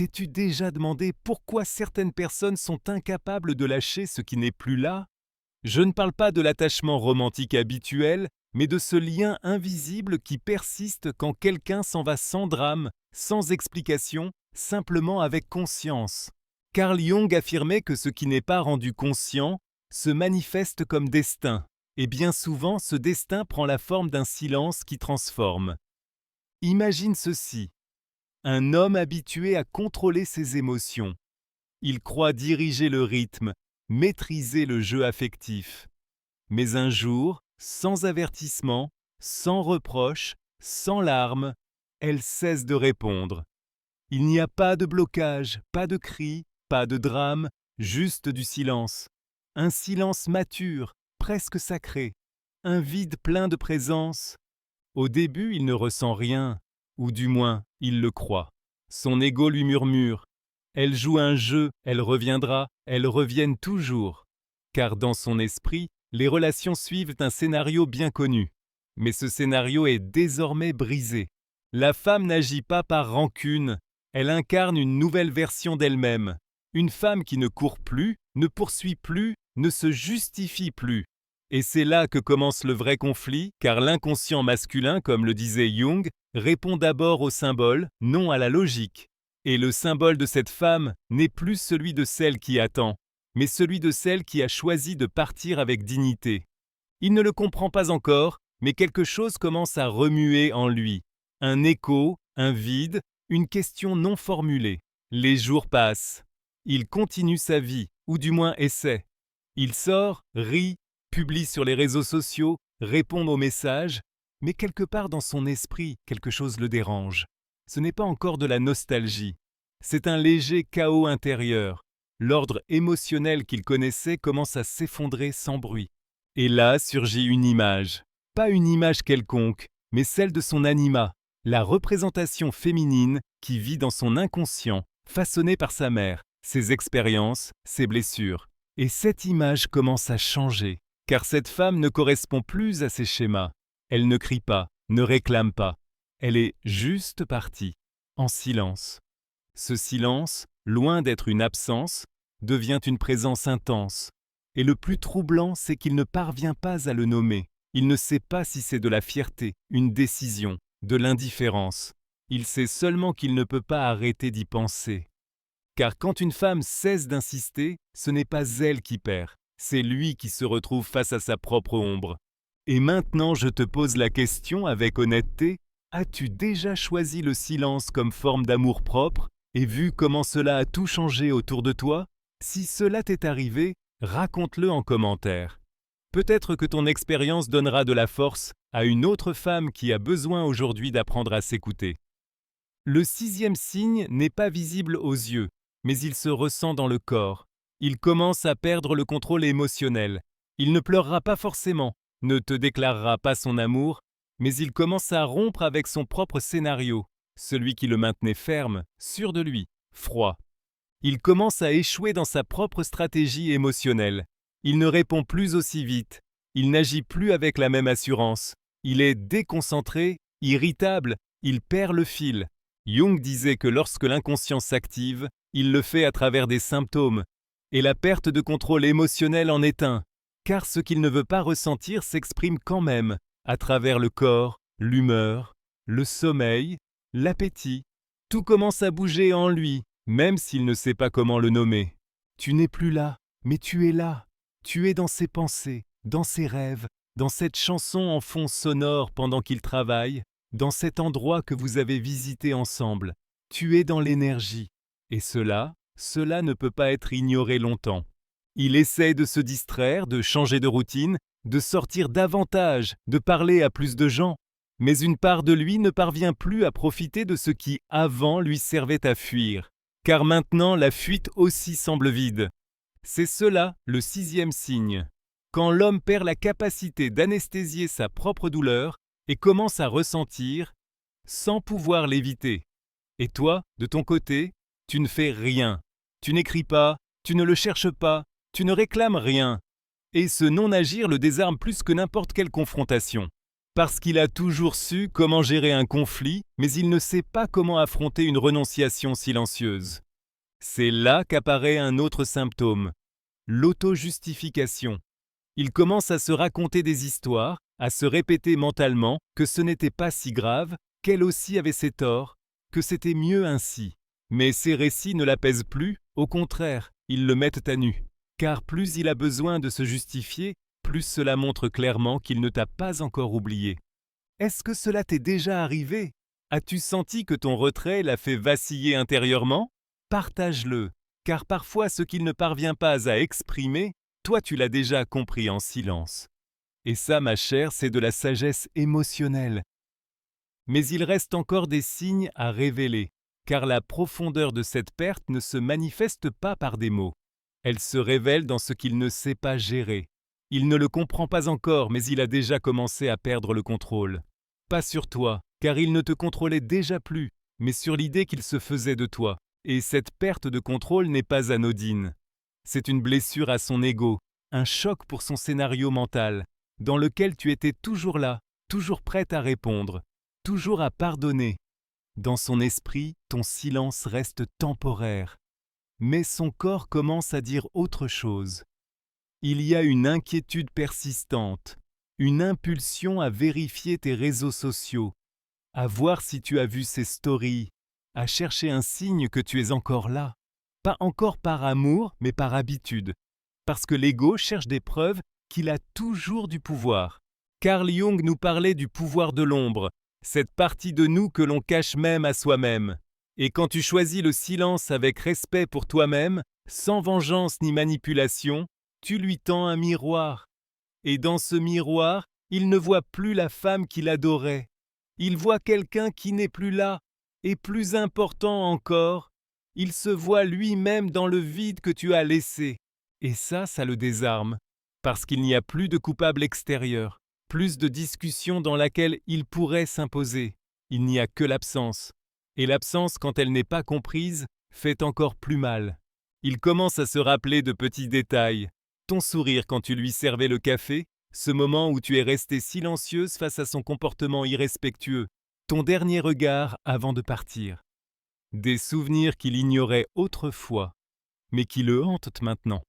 T'es-tu déjà demandé pourquoi certaines personnes sont incapables de lâcher ce qui n'est plus là? Je ne parle pas de l'attachement romantique habituel, mais de ce lien invisible qui persiste quand quelqu'un s'en va sans drame, sans explication, simplement avec conscience. Carl Jung affirmait que ce qui n'est pas rendu conscient se manifeste comme destin, et bien souvent ce destin prend la forme d'un silence qui transforme. Imagine ceci. Un homme habitué à contrôler ses émotions. Il croit diriger le rythme, maîtriser le jeu affectif. Mais un jour, sans avertissement, sans reproche, sans larmes, elle cesse de répondre. Il n'y a pas de blocage, pas de cri, pas de drame, juste du silence. Un silence mature, presque sacré. Un vide plein de présence. Au début, il ne ressent rien, ou du moins, il le croit. Son ego lui murmure. Elle joue un jeu, elle reviendra, elles reviennent toujours. Car dans son esprit, les relations suivent un scénario bien connu. Mais ce scénario est désormais brisé. La femme n'agit pas par rancune, elle incarne une nouvelle version d'elle-même. Une femme qui ne court plus, ne poursuit plus, ne se justifie plus. Et c'est là que commence le vrai conflit, car l'inconscient masculin, comme le disait Jung, répond d'abord au symbole, non à la logique. Et le symbole de cette femme n'est plus celui de celle qui attend, mais celui de celle qui a choisi de partir avec dignité. Il ne le comprend pas encore, mais quelque chose commence à remuer en lui. Un écho, un vide, une question non formulée. Les jours passent. Il continue sa vie, ou du moins essaie. Il sort, rit, publie sur les réseaux sociaux, répond aux messages, mais quelque part dans son esprit, quelque chose le dérange. Ce n'est pas encore de la nostalgie. C'est un léger chaos intérieur. L'ordre émotionnel qu'il connaissait commence à s'effondrer sans bruit. Et là surgit une image. Pas une image quelconque, mais celle de son anima, la représentation féminine qui vit dans son inconscient, façonnée par sa mère, ses expériences, ses blessures. Et cette image commence à changer, car cette femme ne correspond plus à ses schémas. Elle ne crie pas, ne réclame pas. Elle est juste partie, en silence. Ce silence, loin d'être une absence, devient une présence intense. Et le plus troublant, c'est qu'il ne parvient pas à le nommer. Il ne sait pas si c'est de la fierté, une décision, de l'indifférence. Il sait seulement qu'il ne peut pas arrêter d'y penser. Car quand une femme cesse d'insister, ce n'est pas elle qui perd, c'est lui qui se retrouve face à sa propre ombre. Et maintenant je te pose la question avec honnêteté, as-tu déjà choisi le silence comme forme d'amour-propre et vu comment cela a tout changé autour de toi? Si cela t'est arrivé, raconte-le en commentaire. Peut-être que ton expérience donnera de la force à une autre femme qui a besoin aujourd'hui d'apprendre à s'écouter. Le 6e signe n'est pas visible aux yeux, mais il se ressent dans le corps. Il commence à perdre le contrôle émotionnel. Il ne pleurera pas forcément, ne te déclarera pas son amour, mais il commence à rompre avec son propre scénario, celui qui le maintenait ferme, sûr de lui, froid. Il commence à échouer dans sa propre stratégie émotionnelle. Il ne répond plus aussi vite. Il n'agit plus avec la même assurance. Il est déconcentré, irritable, il perd le fil. Jung disait que lorsque l'inconscient s'active, il le fait à travers des symptômes. Et la perte de contrôle émotionnel en est un, car ce qu'il ne veut pas ressentir s'exprime quand même, à travers le corps, l'humeur, le sommeil, l'appétit. Tout commence à bouger en lui, même s'il ne sait pas comment le nommer. Tu n'es plus là, mais tu es là. Tu es dans ses pensées, dans ses rêves, dans cette chanson en fond sonore pendant qu'il travaille, dans cet endroit que vous avez visité ensemble. Tu es dans l'énergie. Et cela ne peut pas être ignoré longtemps. Il essaie de se distraire, de changer de routine, de sortir davantage, de parler à plus de gens. Mais une part de lui ne parvient plus à profiter de ce qui, avant, lui servait à fuir. Car maintenant, la fuite aussi semble vide. C'est cela, le 6e signe. Quand l'homme perd la capacité d'anesthésier sa propre douleur et commence à ressentir, sans pouvoir l'éviter. Et toi, de ton côté, tu ne fais rien. Tu n'écris pas, tu ne le cherches pas, tu ne réclames rien. Et ce non-agir le désarme plus que n'importe quelle confrontation. Parce qu'il a toujours su comment gérer un conflit, mais il ne sait pas comment affronter une renonciation silencieuse. C'est là qu'apparaît un autre symptôme, l'auto-justification. Il commence à se raconter des histoires, à se répéter mentalement que ce n'était pas si grave, qu'elle aussi avait ses torts, que c'était mieux ainsi. Mais ces récits ne l'apaisent plus, au contraire, ils le mettent à nu. Car plus il a besoin de se justifier, plus cela montre clairement qu'il ne t'a pas encore oublié. Est-ce que cela t'est déjà arrivé? As-tu senti que ton retrait l'a fait vaciller intérieurement? Partage-le, car parfois ce qu'il ne parvient pas à exprimer, toi tu l'as déjà compris en silence. Et ça, ma chère, c'est de la sagesse émotionnelle. Mais il reste encore des signes à révéler, car la profondeur de cette perte ne se manifeste pas par des mots. Elle se révèle dans ce qu'il ne sait pas gérer. Il ne le comprend pas encore, mais il a déjà commencé à perdre le contrôle. Pas sur toi, car il ne te contrôlait déjà plus, mais sur l'idée qu'il se faisait de toi. Et cette perte de contrôle n'est pas anodine. C'est une blessure à son ego, un choc pour son scénario mental, dans lequel tu étais toujours là, toujours prête à répondre, toujours à pardonner. Dans son esprit, ton silence reste temporaire. Mais son corps commence à dire autre chose. Il y a une inquiétude persistante, une impulsion à vérifier tes réseaux sociaux, à voir si tu as vu ses stories, à chercher un signe que tu es encore là. Pas encore par amour, mais par habitude. Parce que l'ego cherche des preuves qu'il a toujours du pouvoir. Carl Jung nous parlait du pouvoir de l'ombre, cette partie de nous que l'on cache même à soi-même. Et quand tu choisis le silence avec respect pour toi-même, sans vengeance ni manipulation, tu lui tends un miroir. Et dans ce miroir, il ne voit plus la femme qu'il adorait. Il voit quelqu'un qui n'est plus là. Et plus important encore, il se voit lui-même dans le vide que tu as laissé. Et ça le désarme. Parce qu'il n'y a plus de coupable extérieur, plus de discussion dans laquelle il pourrait s'imposer. Il n'y a que l'absence. Et l'absence, quand elle n'est pas comprise, fait encore plus mal. Il commence à se rappeler de petits détails. Ton sourire quand tu lui servais le café, ce moment où tu es restée silencieuse face à son comportement irrespectueux, ton dernier regard avant de partir. Des souvenirs qu'il ignorait autrefois, mais qui le hantent maintenant.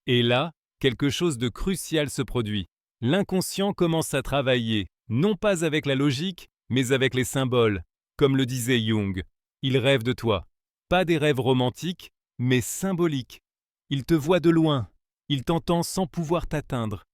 Et là, quelque chose de crucial se produit. L'inconscient commence à travailler, non pas avec la logique, mais avec les symboles, comme le disait Jung. Il rêve de toi. Pas des rêves romantiques, mais symboliques. Il te voit de loin, il t'entend sans pouvoir t'atteindre.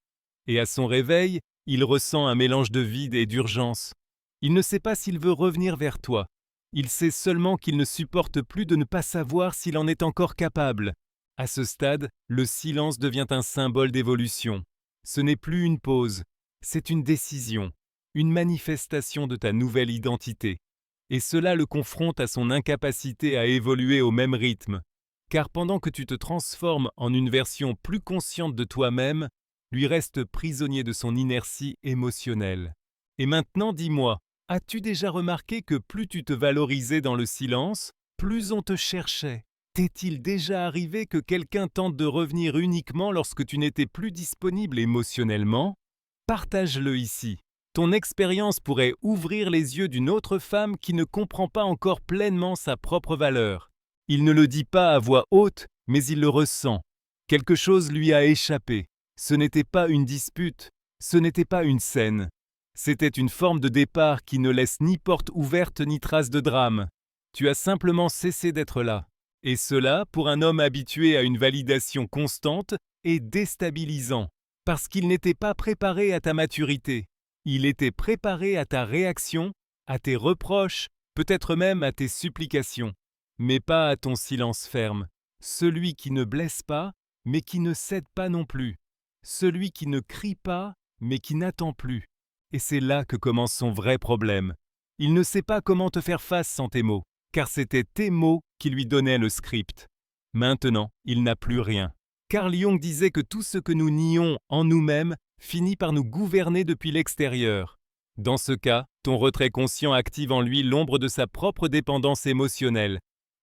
Et à son réveil, il ressent un mélange de vide et d'urgence. Il ne sait pas s'il veut revenir vers toi. Il sait seulement qu'il ne supporte plus de ne pas savoir s'il en est encore capable. À ce stade, le silence devient un symbole d'évolution. Ce n'est plus une pause, c'est une décision, une manifestation de ta nouvelle identité. Et cela le confronte à son incapacité à évoluer au même rythme. Car pendant que tu te transformes en une version plus consciente de toi-même, lui reste prisonnier de son inertie émotionnelle. Et maintenant, dis-moi, as-tu déjà remarqué que plus tu te valorisais dans le silence, plus on te cherchait? T'est-il déjà arrivé que quelqu'un tente de revenir uniquement lorsque tu n'étais plus disponible émotionnellement? Partage-le ici. Ton expérience pourrait ouvrir les yeux d'une autre femme qui ne comprend pas encore pleinement sa propre valeur. Il ne le dit pas à voix haute, mais il le ressent. Quelque chose lui a échappé. Ce n'était pas une dispute, ce n'était pas une scène. C'était une forme de départ qui ne laisse ni porte ouverte ni trace de drame. Tu as simplement cessé d'être là. Et cela, pour un homme habitué à une validation constante, est déstabilisant, parce qu'il n'était pas préparé à ta maturité. Il était préparé à ta réaction, à tes reproches, peut-être même à tes supplications, mais pas à ton silence ferme. Celui qui ne blesse pas, mais qui ne cède pas non plus. Celui qui ne crie pas, mais qui n'attend plus. Et c'est là que commence son vrai problème. Il ne sait pas comment te faire face sans tes mots, car c'était tes mots qui lui donnaient le script. Maintenant, il n'a plus rien. Carl Jung disait que tout ce que nous nions en nous-mêmes finit par nous gouverner depuis l'extérieur. Dans ce cas, ton retrait conscient active en lui l'ombre de sa propre dépendance émotionnelle.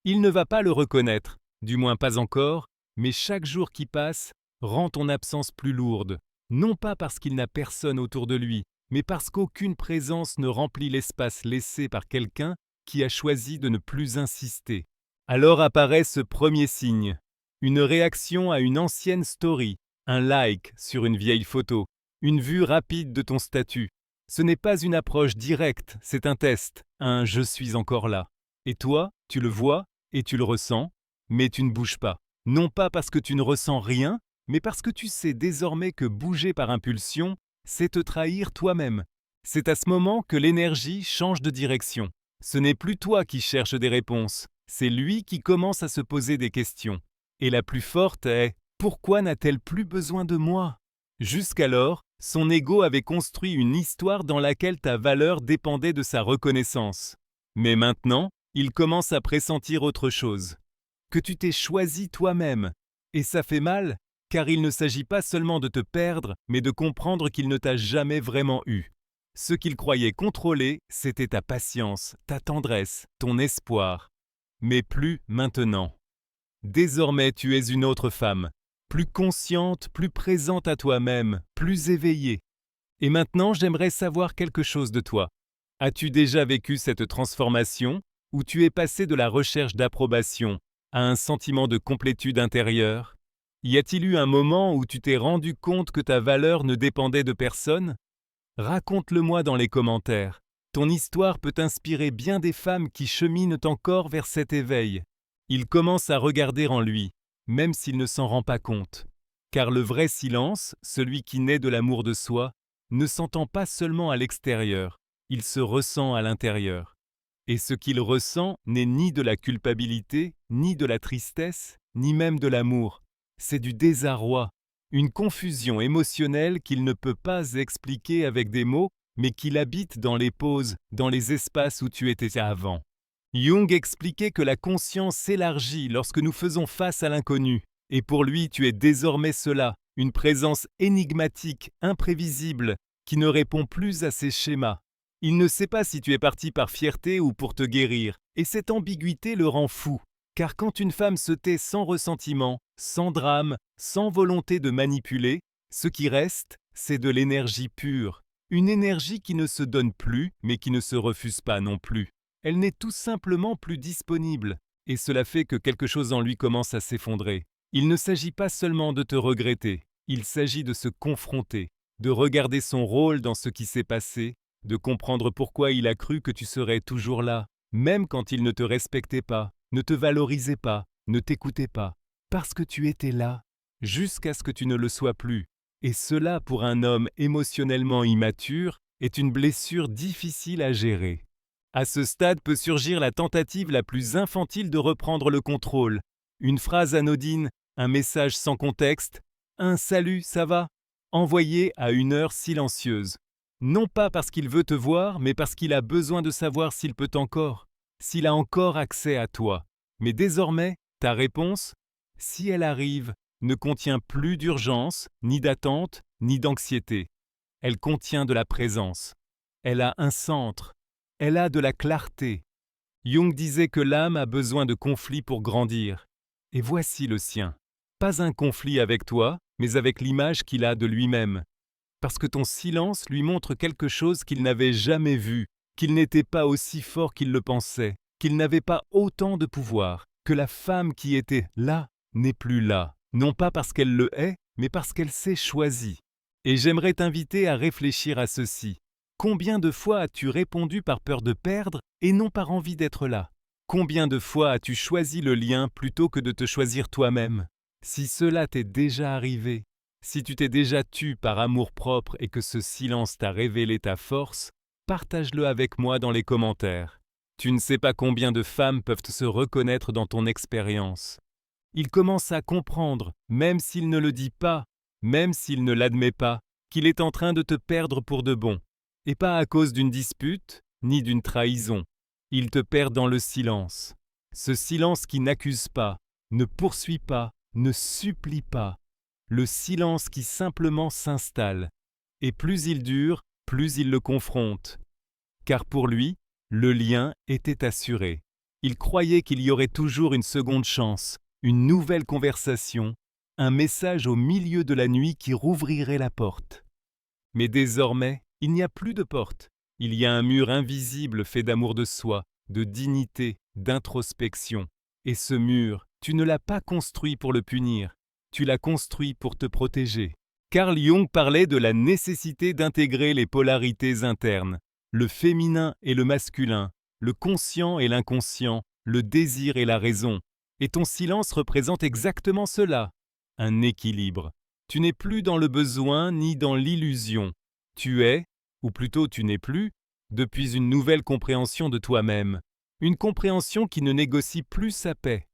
Il ne va pas le reconnaître, du moins pas encore, mais chaque jour qui passe rend ton absence plus lourde. Non pas parce qu'il n'a personne autour de lui, mais parce qu'aucune présence ne remplit l'espace laissé par quelqu'un qui a choisi de ne plus insister. Alors apparaît ce premier signe, une réaction à une ancienne story, un like sur une vieille photo, une vue rapide de ton statut. Ce n'est pas une approche directe, c'est un test, un « je suis encore là ». Et toi, tu le vois et tu le ressens, mais tu ne bouges pas. Non pas parce que tu ne ressens rien, mais parce que tu sais désormais que bouger par impulsion, c'est te trahir toi-même. C'est à ce moment que l'énergie change de direction. Ce n'est plus toi qui cherches des réponses, c'est lui qui commence à se poser des questions. Et la plus forte est « Pourquoi n'a-t-elle plus besoin de moi ?» Jusqu'alors, son ego avait construit une histoire dans laquelle ta valeur dépendait de sa reconnaissance. Mais maintenant, il commence à pressentir autre chose. Que tu t'es choisi toi-même. Et ça fait mal, car il ne s'agit pas seulement de te perdre, mais de comprendre qu'il ne t'a jamais vraiment eu. Ce qu'il croyait contrôler, c'était ta patience, ta tendresse, ton espoir. Mais plus maintenant. Désormais, tu es une autre femme, plus consciente, plus présente à toi-même, plus éveillée. Et maintenant, j'aimerais savoir quelque chose de toi. As-tu déjà vécu cette transformation, où tu es passé de la recherche d'approbation à un sentiment de complétude intérieure? Y a-t-il eu un moment où tu t'es rendu compte que ta valeur ne dépendait de personne? Raconte-le-moi dans les commentaires. Ton histoire peut inspirer bien des femmes qui cheminent encore vers cet éveil. Il commence à regarder en lui, même s'il ne s'en rend pas compte. Car le vrai silence, celui qui naît de l'amour de soi, ne s'entend pas seulement à l'extérieur, il se ressent à l'intérieur. Et ce qu'il ressent n'est ni de la culpabilité, ni de la tristesse, ni même de l'amour. C'est du désarroi, une confusion émotionnelle qu'il ne peut pas expliquer avec des mots, mais qu'il habite dans les pauses, dans les espaces où tu étais avant. Jung expliquait que la conscience s'élargit lorsque nous faisons face à l'inconnu, et pour lui tu es désormais cela, une présence énigmatique, imprévisible, qui ne répond plus à ses schémas. Il ne sait pas si tu es parti par fierté ou pour te guérir, et cette ambiguïté le rend fou. Car quand une femme se tait sans ressentiment, sans drame, sans volonté de manipuler, ce qui reste, c'est de l'énergie pure. Une énergie qui ne se donne plus, mais qui ne se refuse pas non plus. Elle n'est tout simplement plus disponible, et cela fait que quelque chose en lui commence à s'effondrer. Il ne s'agit pas seulement de te regretter, il s'agit de se confronter, de regarder son rôle dans ce qui s'est passé, de comprendre pourquoi il a cru que tu serais toujours là, même quand il ne te respectait pas, ne te valorisait pas, ne t'écoutait pas, parce que tu étais là, jusqu'à ce que tu ne le sois plus. Et cela, pour un homme émotionnellement immature, est une blessure difficile à gérer. À ce stade peut surgir la tentative la plus infantile de reprendre le contrôle. Une phrase anodine, un message sans contexte, un « salut, ça va ?» envoyé à une heure silencieuse. Non pas parce qu'il veut te voir, mais parce qu'il a besoin de savoir s'il peut encore, s'il a encore accès à toi. Mais désormais, ta réponse, si elle arrive, ne contient plus d'urgence, ni d'attente, ni d'anxiété. Elle contient de la présence. Elle a un centre. Elle a de la clarté. Jung disait que l'âme a besoin de conflits pour grandir. Et voici le sien. Pas un conflit avec toi, mais avec l'image qu'il a de lui-même. Parce que ton silence lui montre quelque chose qu'il n'avait jamais vu, qu'il n'était pas aussi fort qu'il le pensait, qu'il n'avait pas autant de pouvoir, que la femme qui était là n'est plus là, non pas parce qu'elle le hait, mais parce qu'elle s'est choisie. Et j'aimerais t'inviter à réfléchir à ceci. Combien de fois as-tu répondu par peur de perdre et non par envie d'être là? Combien de fois as-tu choisi le lien plutôt que de te choisir toi-même? Si cela t'est déjà arrivé, si tu t'es déjà tu par amour-propre et que ce silence t'a révélé ta force, partage-le avec moi dans les commentaires. Tu ne sais pas combien de femmes peuvent se reconnaître dans ton expérience. Il commence à comprendre, même s'il ne le dit pas, même s'il ne l'admet pas, qu'il est en train de te perdre pour de bon. Et pas à cause d'une dispute, ni d'une trahison. Il te perd dans le silence. Ce silence qui n'accuse pas, ne poursuit pas, ne supplie pas. Le silence qui simplement s'installe. Et plus il dure, plus il le confronte. Car pour lui, le lien était assuré. Il croyait qu'il y aurait toujours une seconde chance, une nouvelle conversation, un message au milieu de la nuit qui rouvrirait la porte. Mais désormais, Il n'y a plus de porte. Il y a un mur invisible fait d'amour de soi, de dignité, d'introspection. Et ce mur, tu ne l'as pas construit pour le punir, tu l'as construit pour te protéger. Carl Jung parlait de la nécessité d'intégrer les polarités internes, le féminin et le masculin, le conscient et l'inconscient, le désir et la raison. Et ton silence représente exactement cela, un équilibre. Tu n'es plus dans le besoin ni dans l'illusion. Tu es, ou plutôt tu n'es plus, depuis une nouvelle compréhension de toi-même, une compréhension qui ne négocie plus sa paix.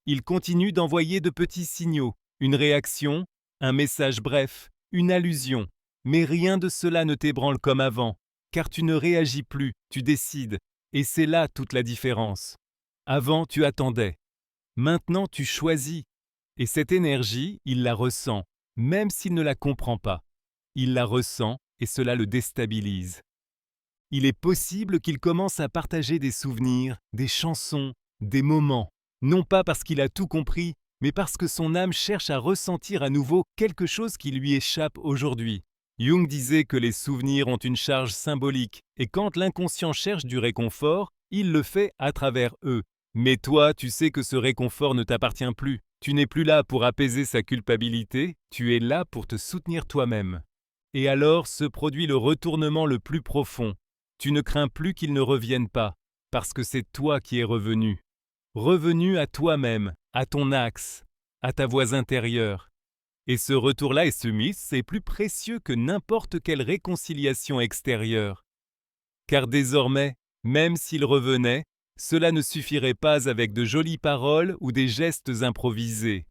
Il continue d'envoyer de petits signaux, une réaction, un message bref, une allusion, mais rien de cela ne t'ébranle comme avant, car tu ne réagis plus, tu décides, et c'est là toute la différence. Avant, tu attendais. Maintenant, tu choisis. Et cette énergie, il la ressent, même s'il ne la comprend pas. Il la ressent et cela le déstabilise. Il est possible qu'il commence à partager des souvenirs, des chansons, des moments, non pas parce qu'il a tout compris, mais parce que son âme cherche à ressentir à nouveau quelque chose qui lui échappe aujourd'hui. Jung disait que les souvenirs ont une charge symbolique, et quand l'inconscient cherche du réconfort, il le fait à travers eux. Mais toi, tu sais que ce réconfort ne t'appartient plus. Tu n'es plus là pour apaiser sa culpabilité, tu es là pour te soutenir toi-même. Et alors se produit le retournement le plus profond. Tu ne crains plus qu'il ne revienne pas, parce que c'est toi qui es revenu. Revenu à toi-même, à ton axe, à ta voix intérieure. Et ce retour-là et ce miss est plus précieux que n'importe quelle réconciliation extérieure. Car désormais, même s'il revenait, cela ne suffirait pas avec de jolies paroles ou des gestes improvisés.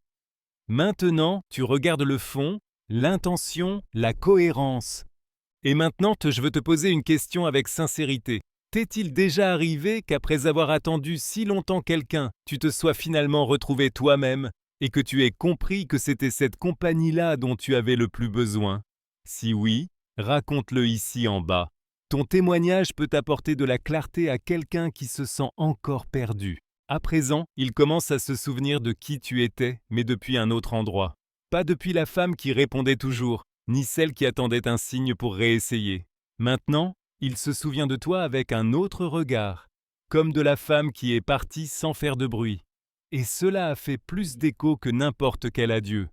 Maintenant, tu regardes le fond, l'intention, la cohérence. Et maintenant, je veux te poser une question avec sincérité. T'est-il déjà arrivé qu'après avoir attendu si longtemps quelqu'un, tu te sois finalement retrouvé toi-même et que tu aies compris que c'était cette compagnie-là dont tu avais le plus besoin? Si oui, raconte-le ici en bas. Ton témoignage peut apporter de la clarté à quelqu'un qui se sent encore perdu. À présent, il commence à se souvenir de qui tu étais, mais depuis un autre endroit. Pas depuis la femme qui répondait toujours, ni celle qui attendait un signe pour réessayer. Maintenant, il se souvient de toi avec un autre regard, comme de la femme qui est partie sans faire de bruit. Et cela a fait plus d'écho que n'importe quel adieu.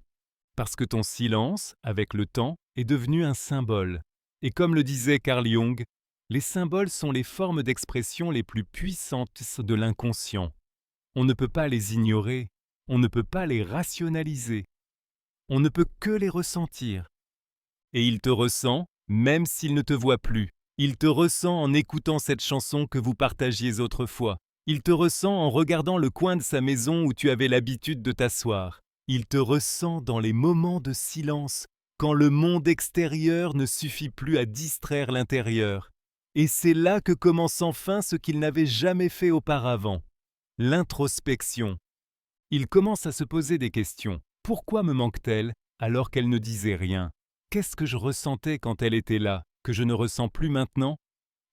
Parce que ton silence, avec le temps, est devenu un symbole. Et comme le disait Carl Jung, les symboles sont les formes d'expression les plus puissantes de l'inconscient. On ne peut pas les ignorer, on ne peut pas les rationaliser. On ne peut que les ressentir. Et il te ressent, même s'il ne te voit plus. Il te ressent en écoutant cette chanson que vous partagiez autrefois. Il te ressent en regardant le coin de sa maison où tu avais l'habitude de t'asseoir. Il te ressent dans les moments de silence, quand le monde extérieur ne suffit plus à distraire l'intérieur. Et c'est là que commence enfin ce qu'il n'avait jamais fait auparavant, l'introspection. Il commence à se poser des questions. Pourquoi me manque-t-elle alors qu'elle ne disait rien? Qu'est-ce que je ressentais quand elle était là, que je ne ressens plus maintenant?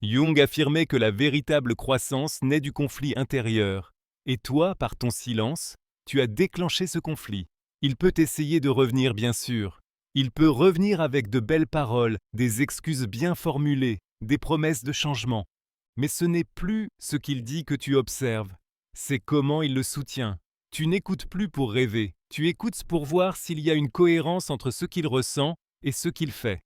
Jung affirmait que la véritable croissance naît du conflit intérieur. Et toi, par ton silence, tu as déclenché ce conflit. Il peut essayer de revenir, bien sûr. Il peut revenir avec de belles paroles, des excuses bien formulées, des promesses de changement. Mais ce n'est plus ce qu'il dit que tu observes. C'est comment il le soutient. Tu n'écoutes plus pour rêver. Tu écoutes pour voir s'il y a une cohérence entre ce qu'il ressent et ce qu'il fait.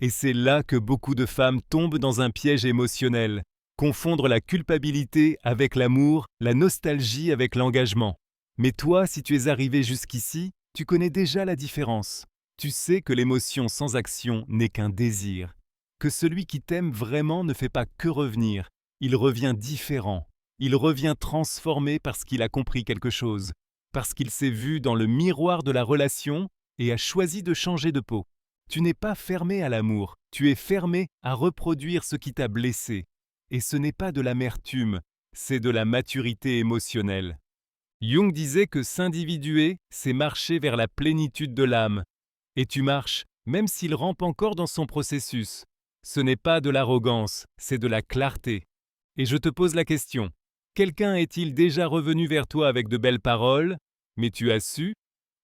Et c'est là que beaucoup de femmes tombent dans un piège émotionnel. Confondre la culpabilité avec l'amour, la nostalgie avec l'engagement. Mais toi, si tu es arrivé jusqu'ici, tu connais déjà la différence. Tu sais que l'émotion sans action n'est qu'un désir. Que celui qui t'aime vraiment ne fait pas que revenir. Il revient différent. Il revient transformé parce qu'il a compris quelque chose. Parce qu'il s'est vu dans le miroir de la relation et a choisi de changer de peau. Tu n'es pas fermé à l'amour, tu es fermé à reproduire ce qui t'a blessé. Et ce n'est pas de l'amertume, c'est de la maturité émotionnelle. Jung disait que s'individuer, c'est marcher vers la plénitude de l'âme. Et tu marches, même s'il rampe encore dans son processus. Ce n'est pas de l'arrogance, c'est de la clarté. Et je te pose la question, quelqu'un est-il déjà revenu vers toi avec de belles paroles, mais tu as su,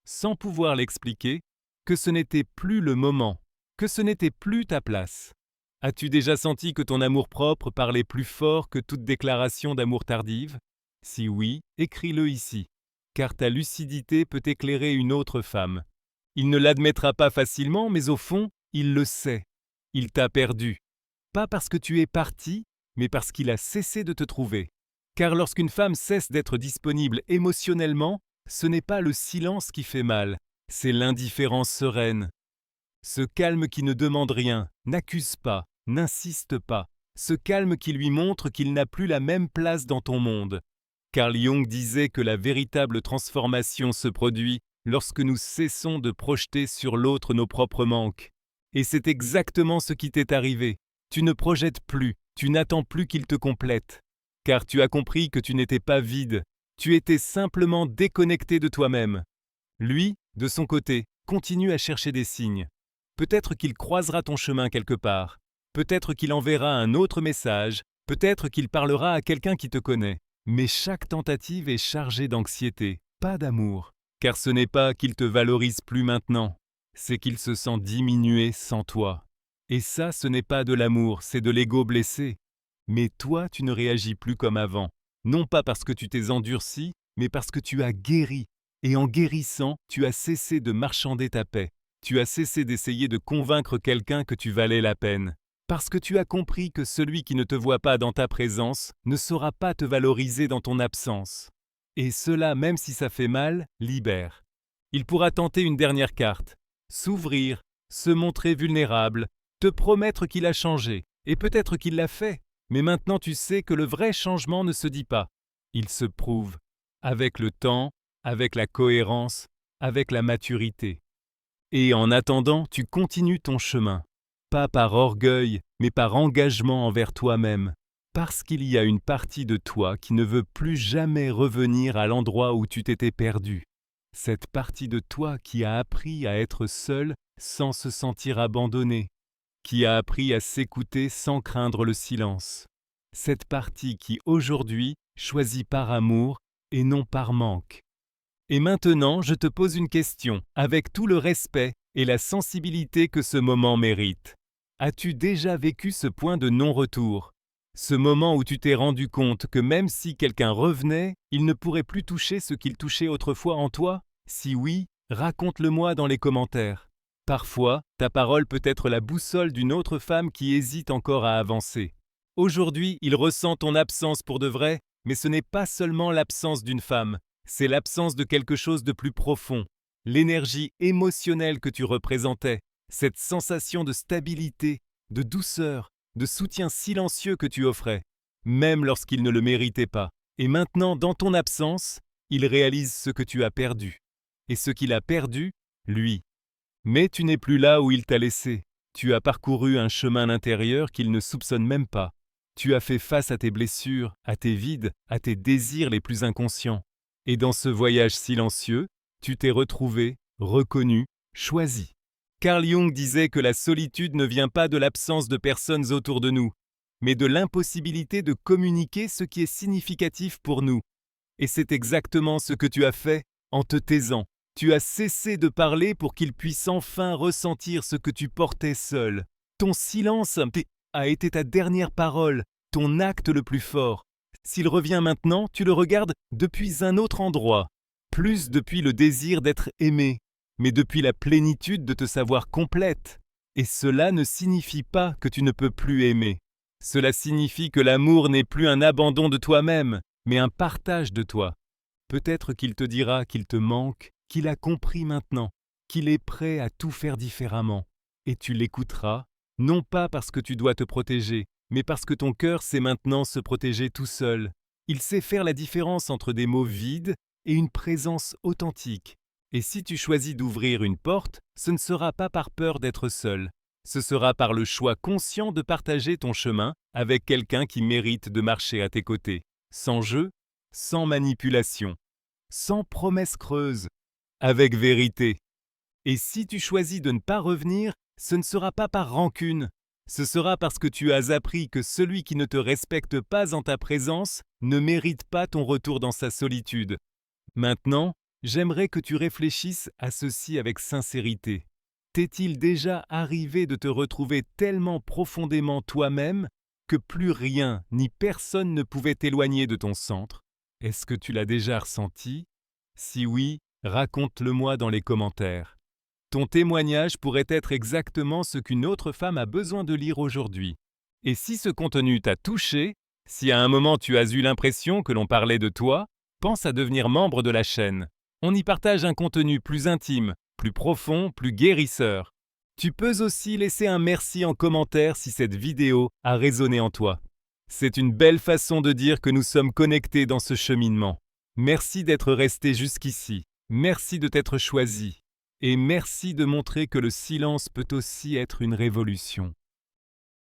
sans pouvoir l'expliquer, que ce n'était plus le moment, que ce n'était plus ta place? As-tu déjà senti que ton amour-propre parlait plus fort que toute déclaration d'amour tardive? Si oui, écris-le ici, car ta lucidité peut éclairer une autre femme. Il ne l'admettra pas facilement, mais au fond, il le sait. Il t'a perdu. Pas parce que tu es parti, mais parce qu'il a cessé de te trouver. Car lorsqu'une femme cesse d'être disponible émotionnellement, ce n'est pas le silence qui fait mal, c'est l'indifférence sereine. Ce calme qui ne demande rien, n'accuse pas, n'insiste pas. Ce calme qui lui montre qu'il n'a plus la même place dans ton monde. Carl Jung disait que la véritable transformation se produit lorsque nous cessons de projeter sur l'autre nos propres manques. Et c'est exactement ce qui t'est arrivé. Tu ne projettes plus, tu n'attends plus qu'il te complète. Car tu as compris que tu n'étais pas vide, tu étais simplement déconnecté de toi-même. Lui, de son côté, continue à chercher des signes. Peut-être qu'il croisera ton chemin quelque part, peut-être qu'il enverra un autre message, peut-être qu'il parlera à quelqu'un qui te connaît. Mais chaque tentative est chargée d'anxiété, pas d'amour. Car ce n'est pas qu'il te valorise plus maintenant, c'est qu'il se sent diminué sans toi. Et ça, ce n'est pas de l'amour, c'est de l'ego blessé. Mais toi, tu ne réagis plus comme avant. Non pas parce que tu t'es endurci, mais parce que tu as guéri. Et en guérissant, tu as cessé de marchander ta paix. Tu as cessé d'essayer de convaincre quelqu'un que tu valais la peine. Parce que tu as compris que celui qui ne te voit pas dans ta présence ne saura pas te valoriser dans ton absence. Et cela, même si ça fait mal, libère. Il pourra tenter une dernière carte, s'ouvrir, se montrer vulnérable, te promettre qu'il a changé, et peut-être qu'il l'a fait. Mais maintenant tu sais que le vrai changement ne se dit pas. Il se prouve, avec le temps, avec la cohérence, avec la maturité. Et en attendant, tu continues ton chemin. Pas par orgueil, mais par engagement envers toi-même. Parce qu'il y a une partie de toi qui ne veut plus jamais revenir à l'endroit où tu t'étais perdu. Cette partie de toi qui a appris à être seule sans se sentir abandonnée, qui a appris à s'écouter sans craindre le silence. Cette partie qui aujourd'hui choisit par amour et non par manque. Et maintenant, je te pose une question, avec tout le respect et la sensibilité que ce moment mérite. As-tu déjà vécu ce point de non-retour? Ce moment où tu t'es rendu compte que même si quelqu'un revenait, il ne pourrait plus toucher ce qu'il touchait autrefois en toi? Si oui, raconte-le-moi dans les commentaires. Parfois, ta parole peut être la boussole d'une autre femme qui hésite encore à avancer. Aujourd'hui, il ressent ton absence pour de vrai, mais ce n'est pas seulement l'absence d'une femme, c'est l'absence de quelque chose de plus profond. L'énergie émotionnelle que tu représentais, cette sensation de stabilité, de douceur, de soutien silencieux que tu offrais, même lorsqu'il ne le méritait pas. Et maintenant, dans ton absence, il réalise ce que tu as perdu. Et ce qu'il a perdu, lui. Mais tu n'es plus là où il t'a laissé. Tu as parcouru un chemin intérieur qu'il ne soupçonne même pas. Tu as fait face à tes blessures, à tes vides, à tes désirs les plus inconscients. Et dans ce voyage silencieux, tu t'es retrouvé, reconnu, choisi. Carl Jung disait que la solitude ne vient pas de l'absence de personnes autour de nous, mais de l'impossibilité de communiquer ce qui est significatif pour nous. Et c'est exactement ce que tu as fait en te taisant. Tu as cessé de parler pour qu'il puisse enfin ressentir ce que tu portais seul. Ton silence a été ta dernière parole, ton acte le plus fort. S'il revient maintenant, tu le regardes depuis un autre endroit, plus depuis le désir d'être aimé, mais depuis la plénitude de te savoir complète. Et cela ne signifie pas que tu ne peux plus aimer. Cela signifie que l'amour n'est plus un abandon de toi-même, mais un partage de toi. Peut-être qu'il te dira qu'il te manque, qu'il a compris maintenant, qu'il est prêt à tout faire différemment. Et tu l'écouteras, non pas parce que tu dois te protéger, mais parce que ton cœur sait maintenant se protéger tout seul. Il sait faire la différence entre des mots vides et une présence authentique. Et si tu choisis d'ouvrir une porte, ce ne sera pas par peur d'être seul. Ce sera par le choix conscient de partager ton chemin avec quelqu'un qui mérite de marcher à tes côtés. Sans jeu, sans manipulation, sans promesses creuses, avec vérité. Et si tu choisis de ne pas revenir, ce ne sera pas par rancune. Ce sera parce que tu as appris que celui qui ne te respecte pas en ta présence ne mérite pas ton retour dans sa solitude. Maintenant, j'aimerais que tu réfléchisses à ceci avec sincérité. T'est-il déjà arrivé de te retrouver tellement profondément toi-même que plus rien ni personne ne pouvait t'éloigner de ton centre? Est-ce que tu l'as déjà ressenti? Si oui, raconte-le-moi dans les commentaires. Ton témoignage pourrait être exactement ce qu'une autre femme a besoin de lire aujourd'hui. Et si ce contenu t'a touché, si à un moment tu as eu l'impression que l'on parlait de toi, pense à devenir membre de la chaîne. On y partage un contenu plus intime, plus profond, plus guérisseur. Tu peux aussi laisser un merci en commentaire si cette vidéo a résonné en toi. C'est une belle façon de dire que nous sommes connectés dans ce cheminement. Merci d'être resté jusqu'ici. Merci de t'être choisi. Et merci de montrer que le silence peut aussi être une révolution.